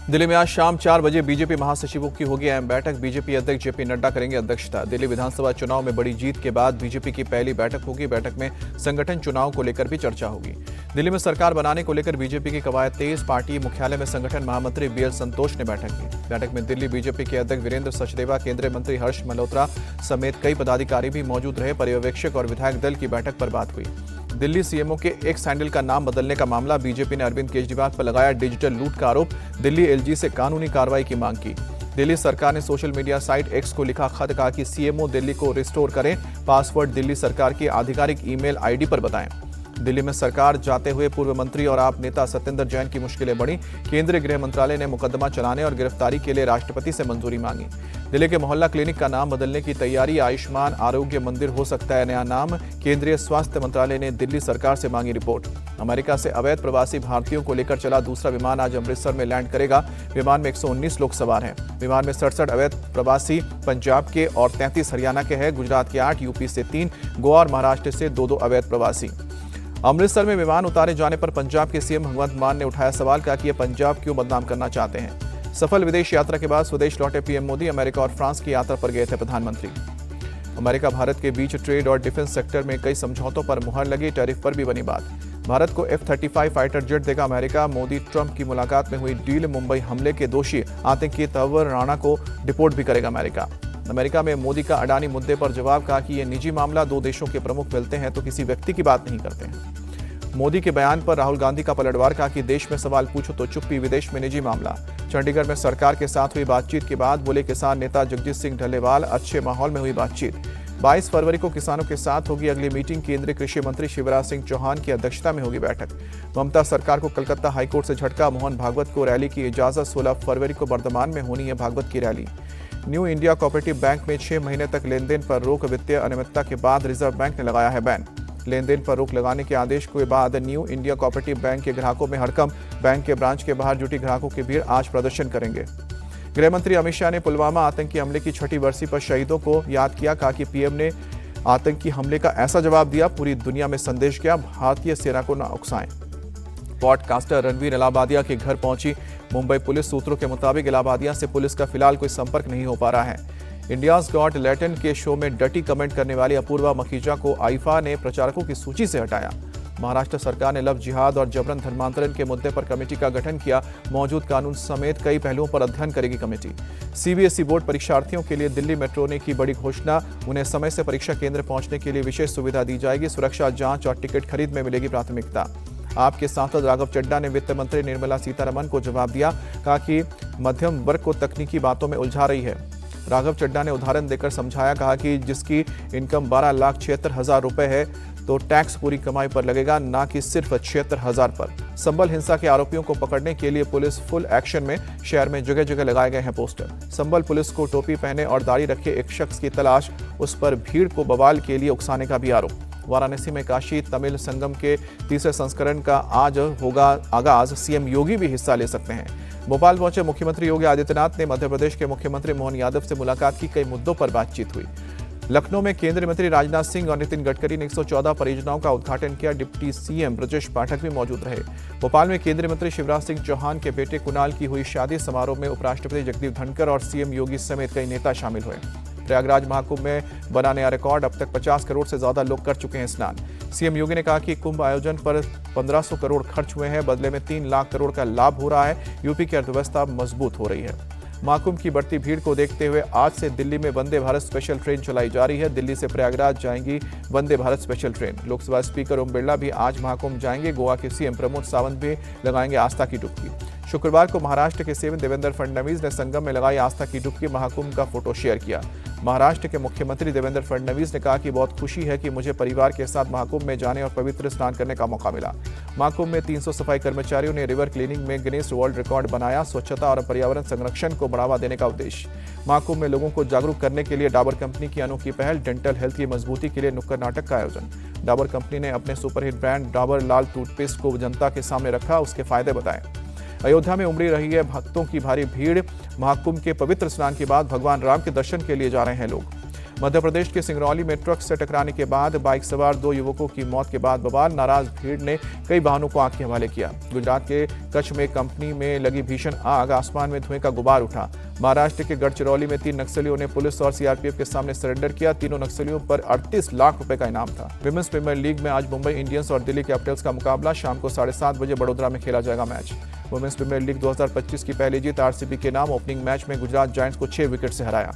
दिल्ली में आज शाम 4 बजे बीजेपी महासचिवों की होगी अहम बैठक। बीजेपी अध्यक्ष जेपी नड्डा करेंगे अध्यक्षता। दिल्ली विधानसभा चुनाव में बड़ी जीत के बाद बीजेपी की पहली बैठक होगी। बैठक में संगठन चुनाव को लेकर भी चर्चा होगी। दिल्ली में सरकार बनाने को लेकर बीजेपी की कवायद तेज। पार्टी मुख्यालय में संगठन महामंत्री बीएल संतोष ने बैठक की। बैठक में दिल्ली बीजेपी के अध्यक्ष वीरेंद्र सचदेवा, केंद्रीय मंत्री हर्ष मल्होत्रा समेत कई पदाधिकारी भी मौजूद रहे। पर्यवेक्षक और विधायक दल की बैठक पर बात हुई। दिल्ली सीएमओ के एक्स हैंडल का नाम बदलने का मामला। बीजेपी ने अरविंद केजरीवाल पर लगाया डिजिटल लूट का आरोप। दिल्ली एलजी से कानूनी कार्रवाई की मांग की। दिल्ली सरकार ने सोशल मीडिया साइट एक्स को लिखा खत, कहा कि सीएमओ दिल्ली को रिस्टोर करें। पासवर्ड दिल्ली सरकार की आधिकारिक ईमेल आईडी पर बताएं। दिल्ली में सरकार जाते हुए पूर्व मंत्री और आप नेता सत्येंद्र जैन की मुश्किलें बढ़ी। केंद्रीय गृह मंत्रालय ने मुकदमा चलाने और गिरफ्तारी के लिए राष्ट्रपति से मंजूरी मांगी। दिल्ली के मोहल्ला क्लिनिक का नाम बदलने की तैयारी। आयुष्मान आरोग्य मंदिर हो सकता है नया नाम। केंद्रीय स्वास्थ्य मंत्रालय ने दिल्ली सरकार से मांगी रिपोर्ट। अमेरिका से अवैध प्रवासी भारतीयों को लेकर चला दूसरा विमान आज अमृतसर में लैंड करेगा। विमान में 119 लोग सवार हैं। विमान में 67 अवैध प्रवासी पंजाब के और 33 हरियाणा के हैं। गुजरात के 8, यूपी से 3, गोवा और महाराष्ट्र से 2 अवैध प्रवासी। अमृतसर में विमान उतारे जाने पर पंजाब के सीएम भगवंत मान ने उठाया सवाल, कहा कि ये पंजाब क्यों बदनाम करना चाहते हैं। सफल विदेश यात्रा के बाद स्वदेश लौटे पीएम मोदी। अमेरिका और फ्रांस की यात्रा पर गए थे प्रधानमंत्री। अमेरिका भारत के बीच ट्रेड और डिफेंस सेक्टर में कई समझौतों पर मुहर लगी। टैरिफ पर भी बनी बात। भारत को F-35 फाइटर जेट देगा अमेरिका। मोदी ट्रंप की मुलाकात में हुई डील। मुंबई हमले के दोषी आतंकी तंवर राणा को डिपोर्ट भी करेगा अमेरिका। अमेरिका में मोदी का अडानी मुद्दे पर जवाब, कहा कि ये निजी मामला। 2 देशों के प्रमुख मिलते हैं तो किसी व्यक्ति की बात नहीं करते हैं। मोदी के बयान पर राहुल गांधी का पलटवार, कहा कि देश में सवाल पूछो तो चुप्पी, विदेश में निजी मामला। चंडीगढ़ में सरकार के साथ हुई बातचीत के बाद बोले किसान नेता जगजीत सिंह ढलेवाल, अच्छे माहौल में हुई बातचीत। 22 फरवरी को किसानों के साथ होगी अगली मीटिंग। केंद्रीय कृषि मंत्री शिवराज सिंह चौहान की अध्यक्षता में होगी बैठक। ममता सरकार को कलकत्ता हाईकोर्ट से झटका। मोहन भागवत को रैली की इजाजत। 16 फरवरी को वर्धमान में होनी है भागवत की rally. New India cooperative bank में 6 महीने तक लेनदेन पर रोक। वित्तीय अनियमितता के बाद रिजर्व बैंक ने लगाया है बैन। लेनदेन पर रोक लगाने के आदेश के बाद न्यू इंडिया कोऑपरेटिव बैंक के ग्राहकों में हड़कंप। बैंक के ब्रांच के बाहर जुटी ग्राहकों की भीड़ आज प्रदर्शन करेंगे। गृह मंत्री अमित शाह ने पुलवामा आतंकी हमले की 6ठी बरसी पर शहीदों को याद किया। कहा कि पीएम ने आतंकी हमले का ऐसा जवाब दिया, पूरी दुनिया में संदेश गया, भारतीय सेना को न उकसाएं। पॉडकास्टर रणवीर इलाहाबादिया के घर पहुंची मुंबई पुलिस। सूत्रों के मुताबिक इलाहाबादिया से पुलिस का फिलहाल कोई संपर्क नहीं हो पा रहा है। इंडियाज गॉट लैटिन के शो में डटी कमेंट करने वाली अपूर्वा मखीजा को आईफा ने प्रचारकों की सूची से हटाया। महाराष्ट्र सरकार ने लव जिहाद और जबरन धर्मांतरण के मुद्दे पर कमेटी का गठन किया। मौजूद कानून समेत कई पहलुओं पर अध्ययन करेगी कमेटी। सीबीएसई बोर्ड परीक्षार्थियों के लिए दिल्ली मेट्रो ने की बड़ी घोषणा। उन्हें समय से परीक्षा केंद्र पहुंचने के लिए विशेष सुविधा दी जाएगी। सुरक्षा जांच और टिकट खरीद में मिलेगी प्राथमिकता। आपके सांसद राघव चड्ढा ने वित्त मंत्री निर्मला सीतारमण को जवाब दिया। कहा कि मध्यम वर्ग को तकनीकी बातों में उलझा रही है। राघव चड्ढा ने उदाहरण देकर समझाया। कहा कि जिसकी इनकम 12,76,000 रुपए है तो टैक्स पूरी कमाई पर लगेगा, ना कि सिर्फ 76,000 पर। संबल हिंसा के आरोपियों को पकड़ने के लिए पुलिस फुल एक्शन में। शहर में जगह जगह लगाए गए हैं पोस्टर। संबल पुलिस को टोपी पहने और दाढ़ी रखे एक शख्स की तलाश। उस पर भीड़ को बवाल के लिए उकसाने का भी आरोप। वाराणसी में काशी तमिल संगम के 3रे संस्करण का आज होगा आगाज। सीएम योगी भी हिस्सा ले सकते हैं। भोपाल पहुंचे मुख्यमंत्री योगी आदित्यनाथ ने मध्य प्रदेश के मुख्यमंत्री मोहन यादव से मुलाकात की। कई मुद्दों पर बातचीत हुई। लखनऊ में केंद्रीय मंत्री राजनाथ सिंह और नितिन गडकरी ने 114 परियोजनाओं का उद्घाटन किया। डिप्टी सीएम ब्रजेश पाठक भी मौजूद रहे। भोपाल में केंद्रीय मंत्री शिवराज सिंह चौहान के बेटे कुणाल की हुई शादी समारोह में उपराष्ट्रपति जगदीप धनखड़ और सीएम योगी समेत कई नेता शामिल हुए। प्रयागराज महाकुंभ में बना नया रिकॉर्ड। अब तक 50 करोड़ से ज्यादा लोग कर चुके हैं स्नान। सीएम योगी ने कहा कि कुंभ आयोजन पर 1500 करोड़ खर्च हुए हैं, बदले में 3 लाख करोड़ का लाभ हो रहा है। यूपी की अर्थव्यवस्था मजबूत हो रही है। महाकुंभ की बढ़ती भीड़ को देखते हुए आज से दिल्ली में वंदे भारत स्पेशल ट्रेन चलाई जा रही है। दिल्ली से प्रयागराज जाएंगी Vande Bharat special train. Lok Sabha speaker Om Birla भी आज महाकुंभ जाएंगे। गोवा के सीएम प्रमोद सावंत भी लगाएंगे आस्था की डुबकी। शुक्रवार को महाराष्ट्र के सीएम देवेंद्र फडणवीस ने संगम में लगाई आस्था की डुबकी। महाकुंभ का फोटो शेयर किया। महाराष्ट्र के मुख्यमंत्री देवेंद्र फडणवीस ने कहा कि बहुत खुशी है कि मुझे परिवार के साथ महाकुंभ में जाने और पवित्र स्नान करने का मौका मिला। महाकुंभ में 300 सफाई कर्मचारियों ने रिवर क्लीनिंग में गिनीज वर्ल्ड रिकॉर्ड बनाया। स्वच्छता और पर्यावरण संरक्षण को बढ़ावा देने का उद्देश्य। महाकुंभ में लोगों को जागरूक करने के लिए डाबर कंपनी की अनोखी पहल। डेंटल हेल्थ की मजबूती के लिए नुक्कड़ नाटक का आयोजन। डाबर कंपनी ने अपने सुपरहिट ब्रांड डाबर लाल टूथपेस्ट को जनता के सामने रखा, उसके फायदे बताए। अयोध्या में उमड़ी रही है भक्तों की भारी भीड़। महाकुंभ के पवित्र स्नान के बाद भगवान राम के दर्शन के लिए जा रहे हैं लोग। मध्य प्रदेश के सिंगरौली में ट्रक से टकराने के बाद बाइक सवार 2 युवकों की मौत के बाद बवाल, नाराज भीड़ ने कई वाहनों को आग के हवाले किया। गुजरात के कच्छ में कंपनी में लगी भीषण आग, आसमान में धुएं का गुबार उठा। महाराष्ट्र के गढ़चिरौली में 3 नक्सलियों ने पुलिस और सीआरपीएफ के सामने सरेंडर किया। तीनों नक्सलियों पर 38 लाख रुपए का इनाम था। विमेंस प्रीमियर लीग में आज मुंबई इंडियंस और दिल्ली कैपिटल्स का मुकाबला। शाम को 7:30 बजे बड़ोदरा में खेला जाएगा मैच। वुमेन्स प्रीमियर लीग 2025 की पहली जीत आरसीबी के नाम। ओपनिंग मैच में गुजरात जायंट्स को 6 विकेट से हराया।